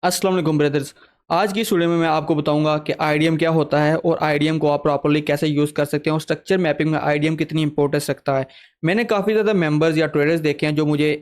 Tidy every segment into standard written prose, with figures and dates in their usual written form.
अस्सलाम वालेकुम ब्रदर्स। आज की इस वीडियो में मैं आपको बताऊंगा कि आईडीएम क्या होता है और आईडीएम को आप प्रॉपर्ली कैसे यूज़ कर सकते हैं और स्ट्रक्चर मैपिंग में आईडीएम कितनी इंपॉर्टेंस रखता है। मैंने काफ़ी ज़्यादा मेंबर्स या ट्रेडर्स देखे हैं जो मुझे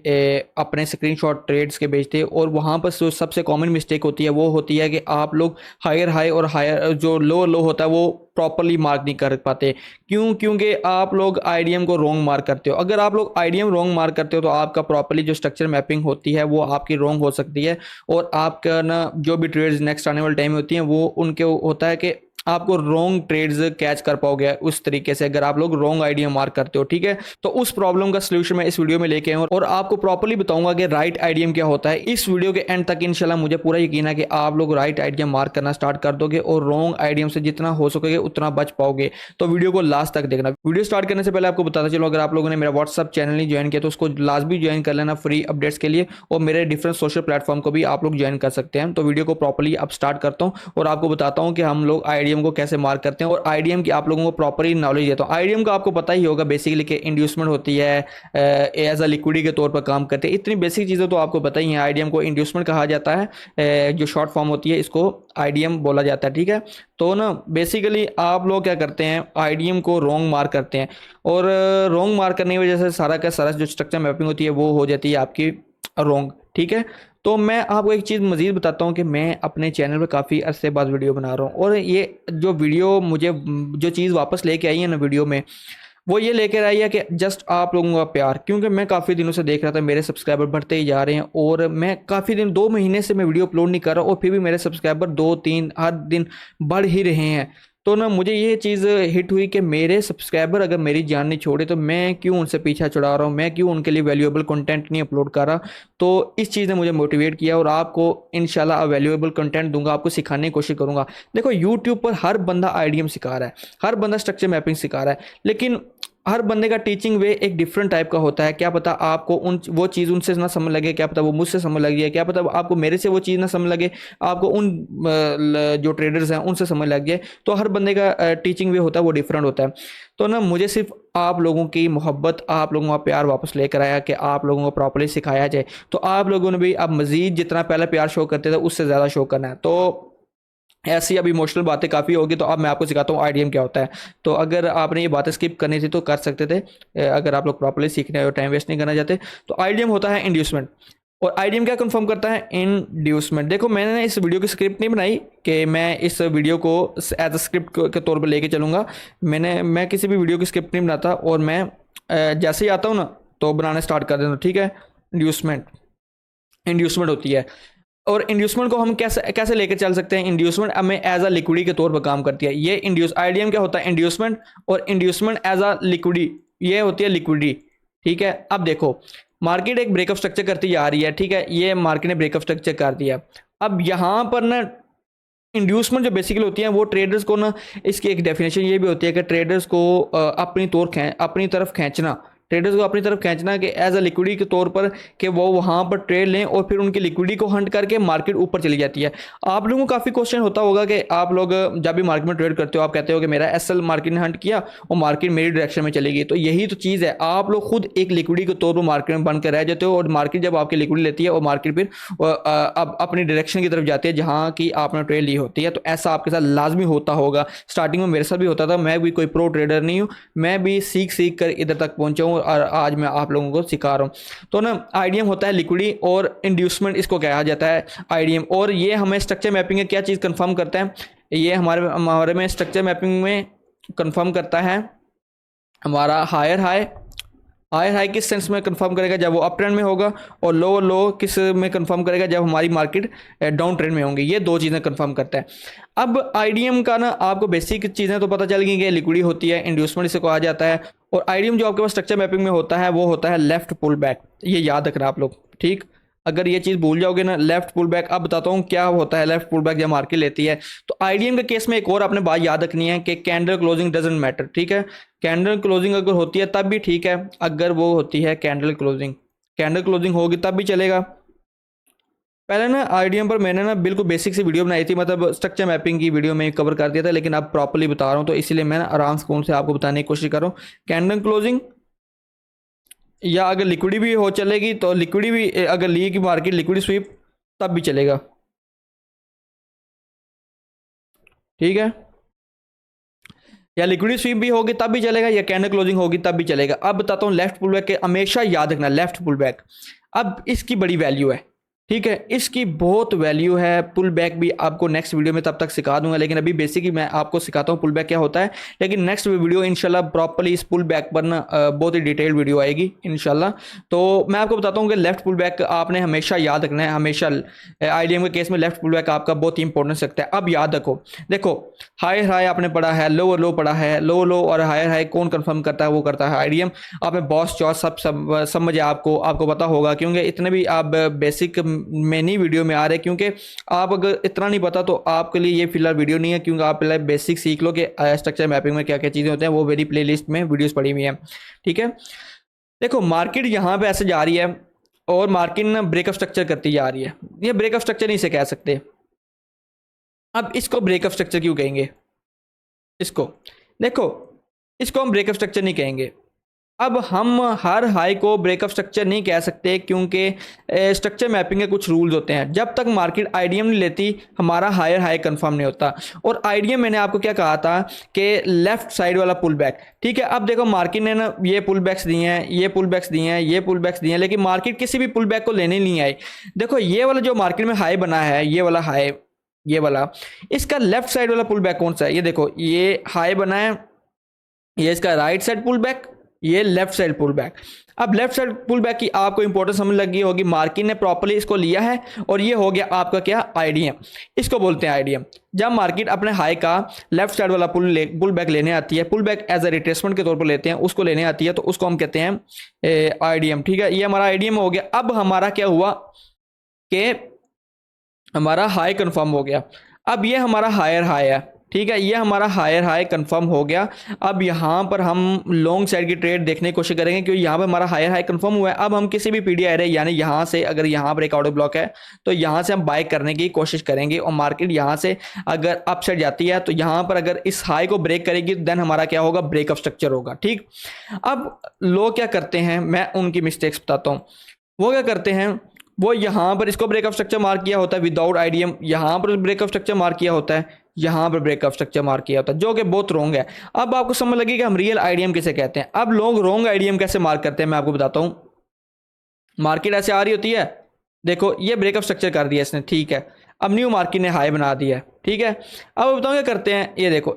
अपने स्क्रीनशॉट ट्रेड्स के भेजते हैं, और वहाँ पर जो सबसे कॉमन मिस्टेक होती है वो होती है कि आप लोग हायर हाई और हायर जो लो लो होता है वो प्रॉपर्ली मार्क नहीं कर पाते। क्योंकि आप लोग आईडीएम को रॉन्ग मार्क करते हो। अगर आप लोग आईडीएम रॉन्ग मार्क करते हो तो आपका प्रॉपर्ली जो स्ट्रक्चर मैपिंग होती है वो आपकी रॉन्ग हो सकती है, और आपका ना जो भी ट्रेड्स नेक्स्ट आने वाले टाइम में होती हैं वो उनके होता है कि आपको रॉन्ग ट्रेड्स कैच कर पाओगे उस तरीके से अगर आप लोग रॉन्ग आइडिया मार्क करते हो। ठीक है, तो उस प्रॉब्लम का सोल्यूशन मैं इस वीडियो में लेके आऊँ और आपको प्रॉपर्ली बताऊंगा कि राइट आइडियम क्या होता है। इस वीडियो के एंड तक इंशाल्लाह मुझे पूरा यकीन है कि आप लोग राइट आइडिया मार्क करना स्टार्ट कर दोगे और रॉन्ग आइडियम से जितना हो सकोगे उतना बच पाओगे। तो वीडियो को लास्ट तक देखना। वीडियो स्टार्ट करने से पहले आपको बताता चलो, अगर आप लोगों ने मेरा व्हाट्सअप चैनल नहीं ज्वाइन किया तो उसको लाजमी ज्वाइन कर लेना फ्री अपडेट्स के लिए, और मेरे डिफरेंट सोशल प्लेटफॉर्म को भी आप लोग ज्वाइन कर सकते हैं। तो वीडियो को प्रॉपर्ली अब स्टार्ट करता हूँ और आपको बताता हूँ कि हम लोग आईडीएम को कैसे मार्क करते हैं और आईडीएम की आप लोगों को प्रॉपर्ली नॉलेज देता हूँ। आईडीएम का आपको पता ही होगा बेसिकली कि इंड्यूसमेंट होती है, एज अ लिक्विडी के तौर पर काम करते हैं। इतनी बेसिक चीज़ें तो आपको पता ही है। आईडीएम को इंड्यूसमेंट कहा जाता है, जो शॉर्ट फॉर्म होती है इसको आईडीएम बोला जाता है। ठीक है, तो ना बेसिकली आप लोग क्या करते हैं, आईडीएम को रॉन्ग मार्क करते हैं, और रॉन्ग मार्क करने की वजह से सारा का सारा जो स्ट्रक्चर मैपिंग होती है वो हो जाती है आपकी रॉन्ग। ठीक है, तो मैं आपको एक चीज़ मज़ीद बताता हूँ कि मैं अपने चैनल पे काफ़ी अरसे बाद वीडियो बना रहा हूँ, और ये जो वीडियो मुझे जो चीज़ वापस लेके आई है ना वीडियो में, वो ये लेकर आई है कि जस्ट आप लोगों का प्यार। क्योंकि मैं काफ़ी दिनों से देख रहा था मेरे सब्सक्राइबर बढ़ते ही जा रहे हैं, और मैं काफ़ी दिन 2 महीने से मैं वीडियो अपलोड नहीं कर रहा, और फिर भी मेरे सब्सक्राइबर 2-3 हर दिन बढ़ ही रहे हैं। तो ना मुझे ये चीज़ हिट हुई कि मेरे सब्सक्राइबर अगर मेरी जान नहीं छोड़े तो मैं क्यों उनसे पीछा छुड़ा रहा हूँ, मैं क्यों उनके लिए वैल्यूएबल कंटेंट नहीं अपलोड कर रहा। तो इस चीज़ ने मुझे मोटिवेट किया, और आपको इंशाल्लाह वैल्यूएबल कंटेंट दूंगा, आपको सिखाने की कोशिश करूंगा। देखो यूट्यूब पर हर बंदा आईडीएम सिखा रहा है, हर बंदा स्ट्रक्चर मैपिंग सिखा रहा है, लेकिन हर बंदे का टीचिंग वे एक डिफरेंट टाइप का होता है। क्या पता आपको उन वो चीज़ उनसे ना समझ लगे, क्या पता वो मुझसे समझ लगी, क्या पता आपको मेरे से वो चीज़ ना समझ लगे, आपको उन जो ट्रेडर्स हैं उनसे समझ लग गए। तो हर बंदे का टीचिंग वे होता है वो डिफरेंट होता है। तो ना मुझे सिर्फ आप लोगों की मोहब्बत, आप लोगों का प्यार वापस लेकर आया कि आप लोगों को प्रॉपर्ली सिखाया जाए। तो आप लोगों ने भी अब मज़ीद जितना पहले प्यार शो करते थे उससे ज़्यादा शो करना है। तो ऐसी अब इमोशनल बातें काफ़ी होगी, तो अब मैं आपको सिखाता हूँ आईडीएम क्या होता है। तो अगर आपने ये बातें स्किप करनी थी तो कर सकते थे, अगर आप लोग प्रॉपर्ली सीखने और टाइम वेस्ट नहीं करना चाहते। तो आईडीएम होता है इंड्यूसमेंट, और आईडीएम क्या कंफर्म करता है, इंड्यूसमेंट। देखो मैंने इस वीडियो की स्क्रिप्ट नहीं बनाई कि मैं इस वीडियो को एज अ स्क्रिप्ट के तौर पर लेके चलूँगा। मैं किसी भी वीडियो की स्क्रिप्ट नहीं बनाता, और मैं जैसे ही आता हूँ ना तो बनाने स्टार्ट कर देता हूँ। ठीक है, इंड्यूसमेंट इंड्यूसमेंट होती है, और इंड्यूसमेंट को हम कैसे कैसे लेकर चल सकते हैं। इंड्यूसमेंट हमें एज अ लिक्विडी के तौर पर काम करती है। ये इंड्यूस आईडीएम क्या होता है, इंड्यूसमेंट, और इंड्यूसमेंट एज अ लिक्विडी, ये होती है लिक्विडी। ठीक है, अब देखो मार्केट एक ब्रेकअप स्ट्रक्चर करती जा रही है। ठीक है, ये मार्केट ने ब्रेकअप स्ट्रक्चर कर दिया। अब यहाँ पर ना इंड्यूसमेंट जो बेसिकली होती है वो ट्रेडर्स को ना, इसकी एक डेफिनेशन ये भी होती है कि ट्रेडर्स को अपनी तरफ खींचना, ट्रेडर्स को अपनी तरफ खींचना कि एज अ लिक्विडिटी के तौर पर कि वो वहाँ पर ट्रेड लें, और फिर उनकी लिक्विडिटी को हंट करके मार्केट ऊपर चली जाती है। आप लोगों को काफ़ी क्वेश्चन होता होगा कि आप लोग जब भी मार्केट में ट्रेड करते हो आप कहते हो कि मेरा एसएल मार्केट ने हंट किया और मार्केट मेरी डायरेक्शन में चलेगी। तो यही तो चीज़ है, आप लोग खुद एक लिक्विडिटी के तौर पर मार्केट में बन कर रह जाते हो, और मार्केट जब आपकी लिक्विडिटी लेती है और मार्केट फिर अब अपनी डायरेक्शन की तरफ जाती है जहाँ की आपने ट्रेड ली होती है। तो ऐसा आपके साथ लाजमी होता होगा, स्टार्टिंग में मेरे साथ भी होता था। मैं भी कोई प्रो ट्रेडर नहीं हूँ, मैं भी सीख सीख कर इधर तक पहुंचा हूँ, और आज मैं आप लोगों को सिखा रहा हूँ। तो ना आईडीएम होता है लिक्विडिटी, और इंड्यूसमेंट इसको कहा जाता है आईडीएम। और ये हमें स्ट्रक्चर मैपिंग में क्या चीज़ कंफर्म करता है, ये हमारे हमारे में स्ट्रक्चर मैपिंग में कंफर्म करता है हमारा हायर हाई। हाई हाई किस सेंस में कंफर्म करेगा, जब वो अप ट्रेंड में होगा, और लो लो किस में कंफर्म करेगा, जब हमारी मार्केट डाउन ट्रेंड में होंगी। ये दो चीज़ें कंफर्म करता है। अब आईडीएम का ना आपको बेसिक चीज़ें तो पता चल गई कि लिक्विडिटी होती है, इंड्यूसमेंट इसे कहा जाता है, और आईडीएम जो आपके पास स्ट्रक्चर मैपिंग में होता है वो होता है लेफ्ट पुल बैक। ये याद रखना आप लोग, ठीक। अगर ये चीज़ भूल जाओगे ना, लेफ्ट पुल बैक। अब बताता हूँ क्या होता है लेफ्ट पुल बैक जब मार्केट लेती है। तो आईडीएम के केस में एक और आपने बात याद रखनी है कि कैंडल क्लोजिंग डजेंट मैटर। ठीक है, कैंडल क्लोजिंग अगर होती है तब भी ठीक है, अगर वो होती है कैंडल क्लोजिंग होगी तब भी चलेगा। पहले ना आईडीएम पर मैंने ना बिल्कुल बेसिक सी वीडियो बनाई थी, मतलब स्ट्रक्चर मैपिंग की वीडियो में कवर कर दिया था, लेकिन अब प्रॉपर्ली बता रहा हूँ तो इसीलिए मैं आराम से आपको बताने की कोशिश कर रहा हूँ। कैंडल क्लोजिंग, या अगर लिक्विडी भी हो चलेगी तो लिक्विडी भी, अगर ली की मार्केट लिक्विडी स्वीप तब भी चलेगा। ठीक है, या लिक्विडिटी स्वीप भी होगी तब भी चलेगा, या कैंडल क्लोजिंग होगी तब भी चलेगा। अब बताता हूँ लेफ्ट पुल बैक के हमेशा याद रखना, लेफ्ट पुल बैक अब इसकी बड़ी वैल्यू है, ठीक है, इसकी बहुत वैल्यू है। पुल बैक भी आपको नेक्स्ट वीडियो में तब तक सिखा दूंगा, लेकिन अभी बेसिक ही मैं आपको सिखाता हूँ पुल बैक क्या होता है। लेकिन नेक्स्ट वीडियो इंशाल्लाह प्रॉपर्ली इस पुल बैक पर ना बहुत ही डिटेल्ड वीडियो आएगी इंशाल्लाह। तो मैं आपको बताता हूँ कि लेफ्ट पुल बैक आपने हमेशा याद रखना है, हमेशा आईडीएम के केस में लेफ्ट पुल बैक आपका बहुत ही इंपॉर्टेंस रखता है। अब याद रखो, देखो हायर हाई आपने पढ़ा है, लोअर लो पढ़ा है, लो लो और हायर हाई कौन कंफर्म करता है, वो करता है आईडीएम। आपने बॉस चॉइस सब समझ आपको पता होगा, क्योंकि इतने भी आप बेसिक में नहीं वीडियो में आ रहे, क्योंकि आप अगर इतना नहीं पता तो आपके लिए ये फिलहाल वीडियो नहीं है, क्योंकि आप पहले बेसिक सीख लो कि स्ट्रक्चर मैपिंग में क्या क्या चीज़ें होते हैं, वो मेरी प्लेलिस्ट में वीडियोस पड़ी हुई है, ठीक है। देखो मार्केट यहाँ पे ऐसे जा रही है और मार्केट ना ब्रेकअप स्ट्रक्चर करती जा रही है, ये ब्रेकअप स्ट्रक्चर नहीं से कह सकते। अब इसको ब्रेकअप स्ट्रक्चर क्यों कहेंगे, इसको देखो, इसको हम ब्रेकअप स्ट्रक्चर नहीं कहेंगे। अब हम हर हाई को ब्रेकअप स्ट्रक्चर नहीं कह सकते, क्योंकि स्ट्रक्चर मैपिंग के कुछ रूल्स होते हैं। जब तक मार्केट आईडीएम नहीं लेती हमारा हायर हाई कंफर्म नहीं होता। और आईडीएम मैंने आपको क्या कहा था कि लेफ्ट साइड वाला पुल बैक, ठीक है। अब देखो मार्केट ने ना ये पुल बैक्स दिए हैं, ये पुल बैक्स दिए हैं, ये पुल बैक्स दिए हैं, लेकिन मार्केट किसी भी पुल बैक को लेने नहीं आई। देखो ये वाला जो मार्केट में हाई बना है, ये वाला हाई, ये वाला, इसका लेफ्ट साइड वाला पुल बैक कौन सा है, ये देखो ये हाई बना है, ये इसका राइट साइड पुल बैक, ये लेफ्ट साइड पुल बैक। अब लेफ्ट साइड पुल बैक की आपको इंपॉर्टेंस समझ लगी होगी, मार्केट ने प्रॉपर्ली इसको लिया है और ये हो गया आपका क्या, आईडीएम। इसको बोलते हैं आईडीएम। जब मार्केट अपने हाई का लेफ्ट साइड वाला पुल बैक लेने आती है, pull back as a retracement के तौर पर लेते हैं, उसको लेने आती है, तो उसको हम कहते हैं आईडीएम, ठीक है। ये हमारा आईडीएम हो गया। अब हमारा क्या हुआ कि हमारा हाई कंफर्म हो गया। अब ये हमारा हायर हाई है, ठीक है, ये हमारा हायर हाई कंफर्म हो गया। अब यहाँ पर हम लॉन्ग साइड की ट्रेड देखने की कोशिश करेंगे, क्योंकि यहाँ पर हमारा हायर हाई कंफर्म हुआ है। अब हम किसी भी पीडी एरे यानी यहाँ से अगर यहाँ पर एक आउट ब्लॉक है तो यहाँ से हम बाय करने की कोशिश करेंगे, और मार्केट यहाँ से अगर अप साइड जाती है तो यहाँ पर अगर इस हाई को ब्रेक करेगी तो देन हमारा क्या होगा, ब्रेकअप स्ट्रक्चर होगा, ठीक। अब लोग क्या करते हैं, मैं उनकी मिस्टेक्स बताता हूँ। वो क्या करते हैं, वो यहाँ पर इसको ब्रेकअप स्ट्रक्चर मार्क किया होता है विदाउट आईडीएम, यहाँ पर ब्रेकअप स्ट्रक्चर मार्क किया होता है, यहाँ पर ब्रेकअप स्ट्रक्चर मार्क किया होता है, जो कि बहुत रॉन्ग है। अब आपको समझ लगी कि हम रियल आईडीएम किसे कहते हैं। अब लोग रॉन्ग आईडीएम कैसे मार्क करते हैं मैं आपको बताता हूँ। मार्केट ऐसे आ रही होती है, देखो ये ब्रेकअप स्ट्रक्चर कर दिया इसने, ठीक है। अब न्यू मार्केट ने हाई बना दिया, ठीक है। अब बताओ क्या करते हैं, ये देखो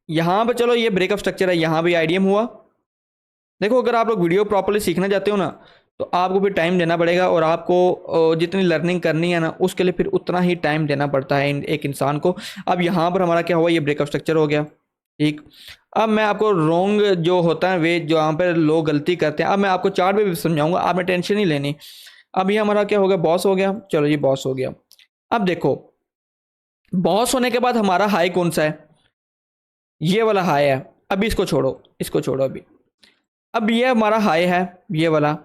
यहाँ पर, चलो ये ब्रेकअप स्ट्रक्चर है, यहाँ भी आईडीएम हुआ। देखो अगर आप लोग वीडियो प्रॉपर्ली सीखना चाहते हो ना, तो आपको भी टाइम देना पड़ेगा, और आपको जितनी लर्निंग करनी है ना उसके लिए फिर उतना ही टाइम देना पड़ता है एक इंसान को। अब यहाँ पर हमारा क्या हुआ, ये ब्रेकअप स्ट्रक्चर हो गया, ठीक। अब मैं आपको रॉन्ग जो होता है वे जो यहाँ पर लोग गलती करते हैं, अब मैं आपको चार्ट पे भी समझाऊंगा, आपने टेंशन नहीं लेनी। अब ये हमारा क्या हो गया, बॉस हो गया, चलो ये बॉस हो गया। अब देखो बॉस होने के बाद हमारा हाई कौन सा है, ये वाला हाई है। अभी इसको छोड़ो, इसको छोड़ो अभी। अब ये हमारा हाई है, ये वाला।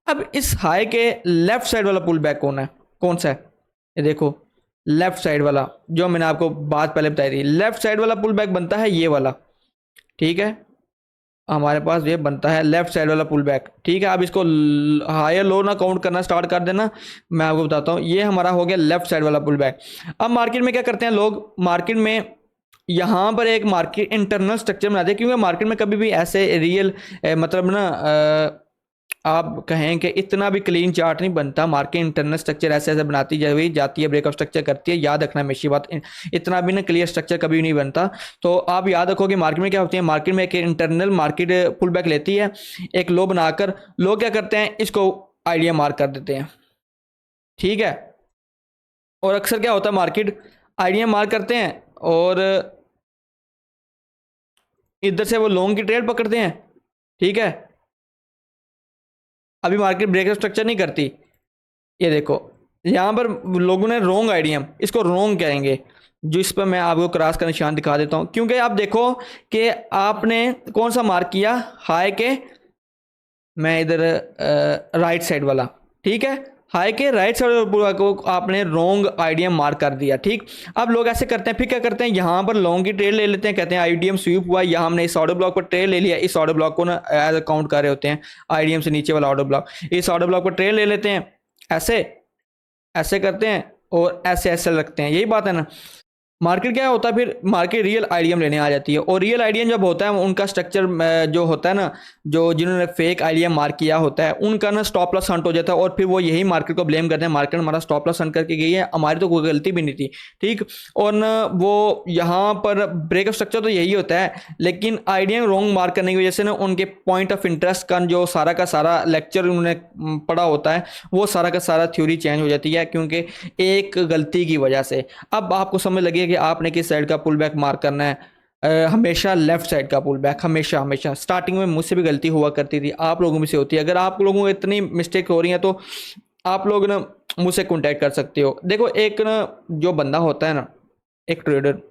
अब इस हाई के लेफ्ट साइड वाला पुल बैक कौन है, कौन सा है, ये देखो लेफ्ट साइड वाला, जो मैंने आपको बात पहले बताई थी, लेफ्ट साइड वाला पुल बैक बनता है ये वाला, ठीक है। हमारे पास ये बनता है लेफ्ट साइड वाला पुल बैक, ठीक है। अब इसको हायर लो ना काउंट करना स्टार्ट कर देना, मैं आपको बताता हूँ। ये हमारा हो गया लेफ्ट साइड वाला पुल बैक। अब मार्केट में क्या करते हैं लोग, मार्केट में यहाँ पर एक मार्केट इंटरनल स्ट्रक्चर बनाते हैं, क्योंकि मार्केट में कभी भी ऐसे रियल मतलब ना आप कहें कि इतना भी क्लीन चार्ट नहीं बनता। मार्केट इंटरनल स्ट्रक्चर ऐसे ऐसे बनाती जाती है, ब्रेकअप स्ट्रक्चर करती है, याद रखना हमेशा बात, इतना भी ना क्लियर स्ट्रक्चर कभी नहीं बनता। तो आप याद रखो कि मार्केट में क्या होती है, मार्केट में एक इंटरनल मार्केट पुल बैक लेती है, एक लो बनाकर लोग क्या करते हैं, इसको आइडिया मार्क कर देते हैं, ठीक है। और अक्सर क्या होता है, मार्केट आइडिया मार्क करते हैं और इधर से वो लॉन्ग की ट्रेड पकड़ते हैं, ठीक है। अभी मार्केट ब्रेकअप स्ट्रक्चर नहीं करती, ये देखो यहाँ पर लोगों ने रॉन्ग आइडिया, इसको रॉन्ग कहेंगे, जो इस पर मैं आपको क्रॉस का निशान दिखा देता हूँ। क्योंकि आप देखो कि आपने कौन सा मार्क किया, हाई के, मैं इधर राइट साइड वाला, ठीक है, हाई के राइट साइड को आपने रॉन्ग आईडीएम मार्क कर दिया, ठीक। अब लोग ऐसे करते हैं, फिर क्या करते हैं, यहाँ पर लॉन्ग की ट्रेड ले लेते हैं, कहते हैं आईडीएम स्वीप हुआ, यहाँ हमने इस ऑर्डर ब्लॉक पर ट्रेड ले लिया, इस ऑर्डर ब्लॉक को ना एज काउंट कर रहे होते हैं आईडीएम से नीचे वाला ऑर्डर ब्लॉक, इस ऑर्डर ब्लॉक पर ट्रेड ले लेते हैं, ऐसे ऐसे करते हैं और ऐसे ऐसे रखते हैं, यही बात है ना। मार्केट क्या होता है फिर, मार्केट रियल आईडीएम लेने आ जाती है, और रियल आईडीएम जब होता है उनका स्ट्रक्चर जो होता है ना, जो जिन्होंने फेक आईडीएम मार्क किया होता है उनका ना स्टॉप लॉस हंट हो जाता है, और फिर वो यही मार्केट को ब्लेम करते हैं, मार्केट हमारा स्टॉप लॉस हंट करके गई है, हमारी तो कोई गलती भी नहीं थी। ठीक, और ना वो यहाँ पर ब्रेकअप स्ट्रक्चर तो यही होता है, लेकिन आईडीएम रॉन्ग मार्क करने की वजह से ना उनके पॉइंट ऑफ इंटरेस्ट का जो सारा का सारा लेक्चर उन्होंने पढ़ा होता है वो सारा का सारा थ्योरी चेंज हो जाती है, क्योंकि एक गलती की वजह से। अब आपको समझ लगे कि आपने किस साइड का पुल बैक मार्क करना है। हमेशा लेफ्ट साइड का पुल बैक, हमेशा हमेशा। स्टार्टिंग में मुझसे भी गलती हुआ करती थी, आप लोगों में से होती है। अगर आप लोगों को इतनी मिस्टेक हो रही है तो आप लोग ना मुझसे कॉन्टैक्ट कर सकते हो। देखो एक ना जो बंदा होता है ना, एक ट्रेडर,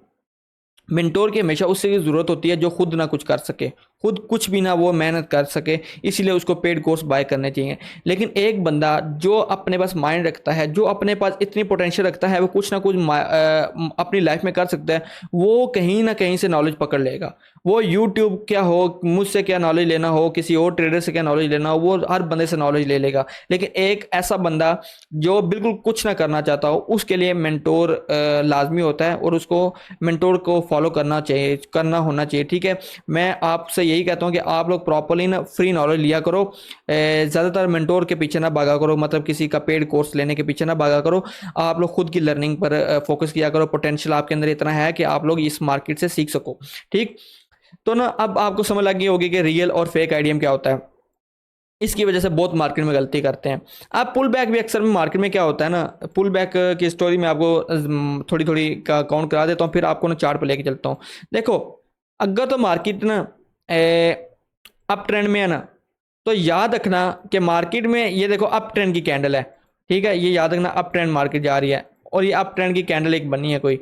मेंटोर की हमेशा उससे ज़रूरत होती है जो खुद ना कुछ कर सके, खुद कुछ भी ना वो मेहनत कर सके, इसीलिए उसको पेड कोर्स बाय करने चाहिए। लेकिन एक बंदा जो अपने पास माइंड रखता है, जो अपने पास इतनी पोटेंशियल रखता है, वो कुछ ना कुछ अपनी लाइफ में कर सकता है, वो कहीं ना कहीं से नॉलेज पकड़ लेगा। वो यूट्यूब क्या हो, मुझसे क्या नॉलेज लेना हो, किसी और ट्रेडर से क्या नॉलेज लेना हो, वो हर बंदे से नॉलेज ले लेगा। लेकिन एक ऐसा बंदा जो बिल्कुल कुछ ना करना चाहता हो, उसके लिए मेंटोर लाजमी होता है, और उसको मेंटोर को फॉलो करना चाहिए, करना होना चाहिए। ठीक है, मैं आपसे यही कहता हूँ कि आप लोग प्रॉपरली ना फ्री नॉलेज लिया करो, ज़्यादातर मेंटोर के पीछे ना भागा करो, मतलब किसी का पेड कोर्स लेने के पीछे ना भागा करो। आप लोग खुद की लर्निंग पर फोकस किया करो। पोटेंशियल आपके अंदर इतना है कि आप लोग इस मार्केट से सीख सको। ठीक, तो ना अब आपको समझ लग गई होगी कि रियल और फेक आईडीएम क्या होता है। इसकी वजह से बहुत मार्केट में गलती करते हैं। अब पुल बैक भी अक्सर में मार्केट में क्या होता है ना, पुल बैक की स्टोरी में आपको थोड़ी थोड़ी का काउंट करा देता हूँ, फिर आपको ना चार्ट पे लेके चलता हूँ। देखो, अगर तो मार्केट ना अप ट्रेंड में है ना, तो याद रखना कि मार्केट में ये देखो अप ट्रेंड की कैंडल है। ठीक है, ये याद रखना अप ट्रेंड मार्केट जा रही है, और ये अप ट्रेंड की कैंडल एक बनी है कोई।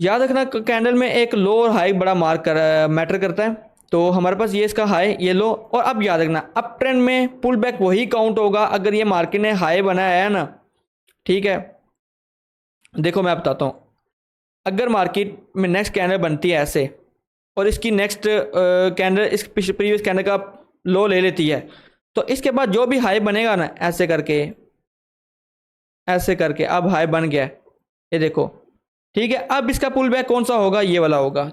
याद रखना कैंडल में एक लो और हाई बड़ा मैटर करता है। तो हमारे पास ये इसका हाई, ये लो। और अब याद रखना अप ट्रेंड में पुल बैक वही काउंट होगा अगर ये मार्केट ने हाई बनाया है ना। ठीक है, देखो मैं बताता हूँ, अगर मार्केट में नेक्स्ट कैंडल बनती है ऐसे, और इसकी नेक्स्ट कैंडल इस प्रीवियस कैंडल का लो ले लेती है, तो इसके बाद जो भी हाई बनेगा ना, ऐसे करके ऐसे करके अब हाई बन गया है, ये देखो। ठीक है, अब इसका पुल बैक कौन सा होगा, ये वाला होगा।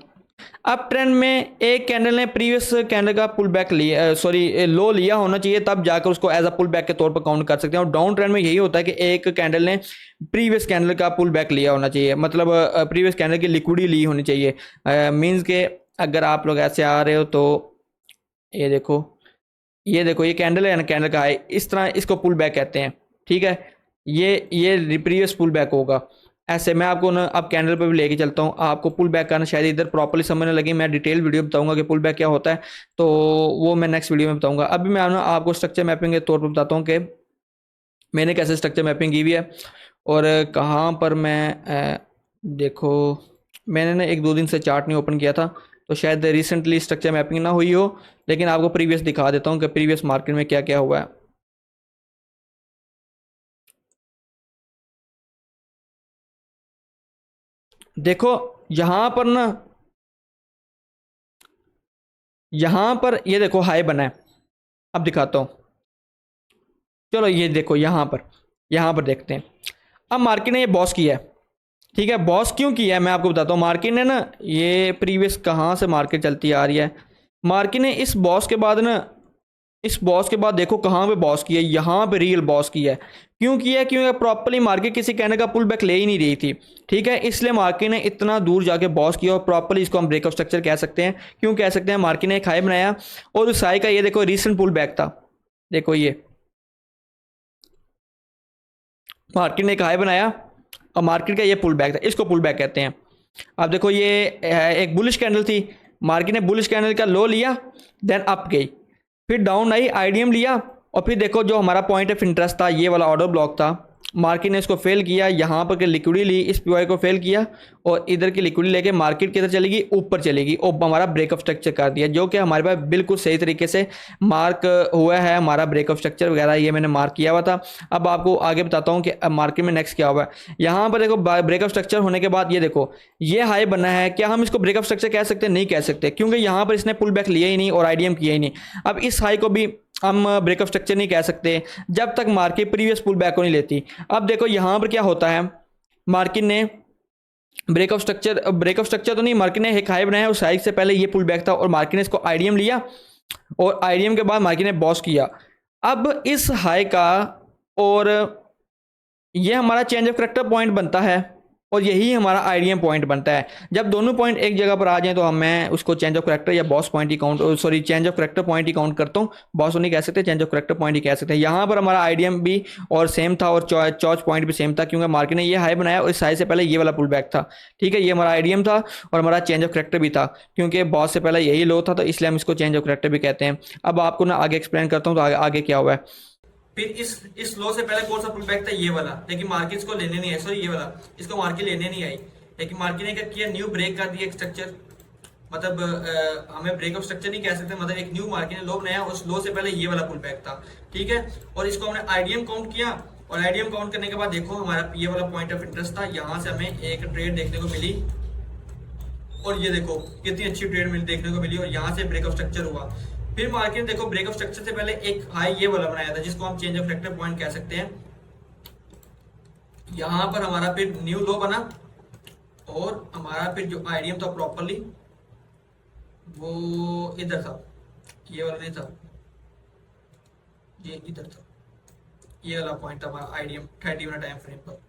अप ट्रेंड में एक कैंडल ने प्रीवियस कैंडल का पुल बैक लिया, सॉरी लो लिया होना चाहिए, तब जाकर उसको एज अ पुल बैक के तौर पर काउंट कर सकते हैं। और डाउन ट्रेंड में यही होता है कि एक कैंडल ने प्रीवियस कैंडल का पुल बैक लिया होना चाहिए, मतलब प्रीवियस कैंडल की लिक्विडिटी ली होनी चाहिए। मीन्स के अगर आप लोग ऐसे आ रहे हो तो ये देखो, ये देखो, ये कैंडल है ना, कैंडल का है, इस तरह इसको पुल बैक कहते हैं। ठीक है, ये प्रीवियस पुल बैक होगा। ऐसे मैं आपको ना अब कैंडल पे भी लेके चलता हूँ, आपको पुल बैक करना शायद इधर प्रॉपर्ली समझने लगी। मैं डिटेल वीडियो बताऊंगा कि पुल बैक क्या होता है, तो वो मैं नेक्स्ट वीडियो में बताऊंगा। अभी मैं ना आपको स्ट्रक्चर मैपिंग के तौर पर बताता हूँ कि मैंने कैसे स्ट्रक्चर मैपिंग की हुई है, और कहाँ पर मैं देखो, मैंने ना एक दो दिन से चार्ट नहीं ओपन किया था, तो शायद रिसेंटली स्ट्रक्चर मैपिंग ना हुई हो, लेकिन आपको प्रीवियस दिखा देता हूँ कि प्रीवियस मार्केट में क्या क्या हुआ है। देखो यहाँ पर ना, यहाँ पर ये देखो हाई बना है। अब दिखाता हूँ, चलो ये देखो यहाँ पर देखते हैं। अब मार्केट ने ये बॉस किया है। ठीक है, बॉस क्यों किया है मैं आपको बताता हूँ। मार्केट ने ना, ये प्रीवियस कहाँ से मार्केट चलती आ रही है, मार्केट ने इस बॉस के बाद ना, इस बॉस के बाद देखो कहाँ पे बॉस किया है, यहाँ पे रियल बॉस किया है। क्यों किया है, क्योंकि प्रॉपर्ली मार्केट किसी कहने का पुल बैक ले ही नहीं रही थी। ठीक है, इसलिए मार्केट ने इतना दूर जाके बॉस किया, और प्रॉपर्ली इसको हम ब्रेकअप स्ट्रक्चर कह सकते हैं। क्यों कह सकते हैं, मार्केट ने एक हाई बनाया, और उस हाई का ये देखो रिसेंट पुल बैक था। देखो ये मार्केट ने एक हाई बनाया, और मार्केट का ये पुल बैक था, इसको पुल बैक कहते हैं। अब देखो ये एक बुलिश कैंडल थी, मार्केट ने बुलिश कैंडल का लो लिया, देन अप गई, फिर डाउन आई, आईडीएम लिया, और फिर देखो जो हमारा पॉइंट ऑफ इंटरेस्ट था, ये वाला ऑर्डर ब्लॉक था, मार्केट ने इसको फेल किया, यहाँ पर के लिक्विडिटी ली, इस पीवाई को फेल किया, और इधर की लिक्विडिटी लेके मार्केट किधर चलेगी, ऊपर चलेगी, और हमारा ब्रेकअप स्ट्रक्चर कर दिया, जो कि हमारे पास बिल्कुल सही तरीके से मार्क हुआ है। हमारा ब्रेकअप स्ट्रक्चर वगैरह ये मैंने मार्क किया हुआ था। अब आपको आगे बताता हूँ कि मार्केट में नेक्स्ट क्या हुआ है। यहाँ पर देखो ब्रेकअप स्ट्रक्चर होने के बाद ये देखो ये हाई बना है, क्या हम इसको ब्रेकअप स्ट्रक्चर कह सकते हैं, नहीं कह सकते, क्योंकि यहाँ पर इसने पुल बैक लिया ही नहीं और आईडीएम किया ही नहीं। अब इस हाई को भी हम ब्रेकअप स्ट्रक्चर नहीं कह सकते जब तक मार्केट प्रीवियस पुल बैक को नहीं लेती। अब देखो यहाँ पर क्या होता है, मार्केट ने ब्रेकअप स्ट्रक्चर तो नहीं, मार्केट ने एक हाई बनाया, उस हाई से पहले ये पुल बैक था और मार्केट ने इसको आईडीएम लिया और आईडीएम के बाद मार्केट ने बॉस किया। अब इस हाई का और ये हमारा चेंज ऑफ करेक्टर पॉइंट बनता है और यही हमारा आईडीएम पॉइंट बनता है। जब दोनों पॉइंट एक जगह पर आ जाएं तो मैं उसको चेंज ऑफ करेक्टर या boss point he count, sorry change of character point he count करता हूँ। बॉस नहीं कह सकते, चेंज ऑफ करेक्टर पॉइंट ही कह सकते हैं। यहाँ पर हमारा आईडीएम भी और सेम था और चॉच पॉइंट भी सेम था, क्योंकि मार्केट ने ये हाई बनाया और इस हाई से पहले ये वाला पुल बैक था। ठीक है, ये हमारा आईडीएम था और हमारा चेंज ऑफ करेक्टर भी था, क्योंकि बॉस से पहले यही लो था, तो इसलिए हम इसको चेंज ऑफ करेक्टर भी कहते हैं। अब आपको ना आगे एक्सप्लेन करता हूँ तो आगे क्या हुआ है। फिर इस लो से पहले कौन सा पुल बैक था, ये वाला, लेकिन मार्केट इसको लेने नहीं आई, सॉरी ये वाला, इसको मार्केट लेने नहीं आई, लेकिन मार्केट ने क्या किया, न्यू ब्रेक कर दिया एक स्ट्रक्चर। मतलब हमें ब्रेकअप स्ट्रक्चर नहीं कह सकते, मतलब एक न्यू मार्केट ने लो बनाया, उस लो से पहले ये वाला पुल बैक था। ठीक है, और इसको हमने आईडीएम काउंट किया और आईडीएम काउंट करने के बाद देखो हमारा ये वाला पॉइंट ऑफ इंटरेस्ट था, यहाँ से हमें एक ट्रेड देखने को मिली और ये देखो कितनी अच्छी ट्रेड देखने को मिली और यहाँ से ब्रेकअप स्ट्रक्चर हुआ। फिर मार्केट देखो ब्रेकअप स्ट्रक्चर से पहले एक हाई ये वाला बनाया था, जिसको हम चेंज ऑफ फैक्टर पॉइंट कह सकते हैं। यहां पर हमारा फिर न्यू लो बना और हमारा फिर जो आईडीएम था प्रॉपरली वो इधर था, ये वाला नहीं था, ये इधर था, ये वाला पॉइंट था हमारा आईडीएम 30 मिनट टाइम फ्रेम पर।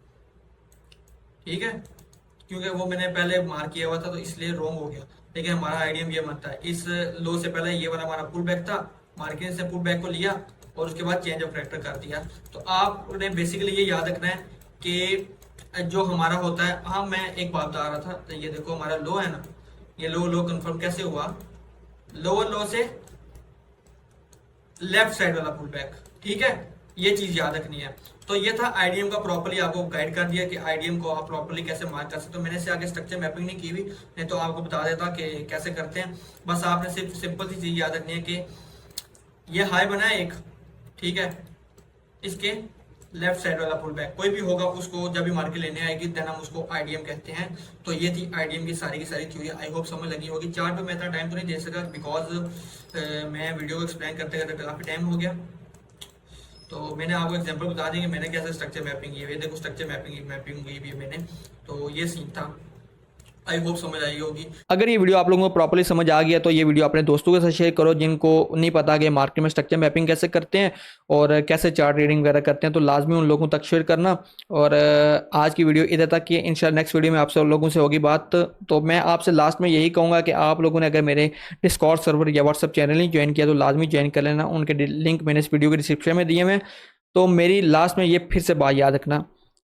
ठीक है, क्योंकि वो मैंने पहले मार्क किया हुआ था तो इसलिए रॉन्ग हो गया, लेकिन हमारा आईडीएम ये बनता है। इस लो से पहले ये वाला हमारा पुल बैक था, मार्केट से पुल बैक को लिया और उसके बाद चेंज ऑफ फैक्टर कर दिया। तो आपने बेसिकली ये याद रखना है कि जो हमारा होता है, हाँ मैं एक बात बता रहा था, तो ये देखो हमारा लो है ना, ये लो कंफर्म कैसे हुआ, लोअर लो से लेफ्ट साइड वाला पुल बैक। ठीक है, ये चीज याद रखनी है। तो ये था आईडीएम का, प्रॉपर्ली आपको गाइड कर दिया कि आईडीएम को आप प्रॉपर्ली कैसे मार्क कर सकते हो। मैंने इससे आगे स्ट्रक्चर मैपिंग नहीं की हुई, नहीं तो आपको बता देता कि कैसे करते हैं। बस आपने सिर्फ सिंपल सी चीज याद रखनी है कि ये हाई बना है एक, ठीक है, इसके लेफ्ट साइड वाला पुल बैक कोई भी होगा, उसको जब भी मार्केट लेने आएगी देन हम उसको आईडीएम कहते हैं। तो ये थी आईडीएम की सारी थ्योरी। आई होप समझ लगी होगी। चार्ट पे मैं इतना टाइम तो नहीं दे सका बिकॉज मैं वीडियो को एक्सप्लेन करते करते काफी टाइम हो गया। तो मैंने आपको एग्जांपल बता देंगे मैंने कैसे स्ट्रक्चर मैपिंग की है। देखो स्ट्रक्चर मैपिंग की भी है मैंने, तो ये सीन था। आई होप समझ आई होगी। अगर ये वीडियो आप लोगों को प्रॉपर्ली समझ आ गया तो ये वीडियो अपने दोस्तों के साथ शेयर करो जिनको नहीं पता कि मार्केट में स्ट्रक्चर मैपिंग कैसे करते हैं और कैसे चार्ट रीडिंग वगैरह करते हैं, तो लाजमी उन लोगों तक शेयर करना। और आज की वीडियो इधर तक की, इंशाल्लाह नेक्स्ट वीडियो में आपसे लोगों से होगी बात। तो मैं आपसे लास्ट में यही कहूँगा कि आप लोगों ने अगर मेरे डिस्कॉर्ड सर्वर या व्हाट्सअप चैनल नहीं ज्वाइन किया तो लाजमी ज्वाइन कर लेना, उनके लिंक मैंने इस वीडियो के डिस्क्रिप्शन में दिए हैं। तो मेरी लास्ट में ये फिर से बात याद रखना,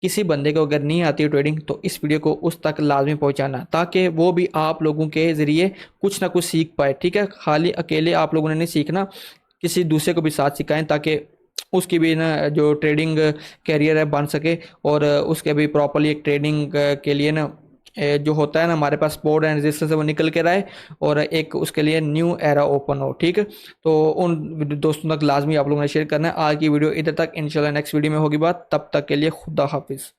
किसी बंदे को अगर नहीं आती है ट्रेडिंग तो इस वीडियो को उस तक लाजमी पहुंचाना, ताकि वो भी आप लोगों के ज़रिए कुछ ना कुछ सीख पाए। ठीक है, खाली अकेले आप लोगों ने नहीं सीखना, किसी दूसरे को भी साथ सिखाएं ताकि उसकी भी ना जो ट्रेडिंग कैरियर है बन सके और उसके भी प्रॉपरली एक ट्रेडिंग के लिए ना जो होता है ना हमारे पास सपोर्ट एंड रेजिस्टेंस है वो निकल के रहे और एक उसके लिए न्यू एरा ओपन हो। ठीक है, तो उन दोस्तों तक लाजमी आप लोगों ने शेयर करना है। आज की वीडियो इधर तक, इंशाल्लाह नेक्स्ट वीडियो में होगी बात। तब तक के लिए खुदा हाफिज़।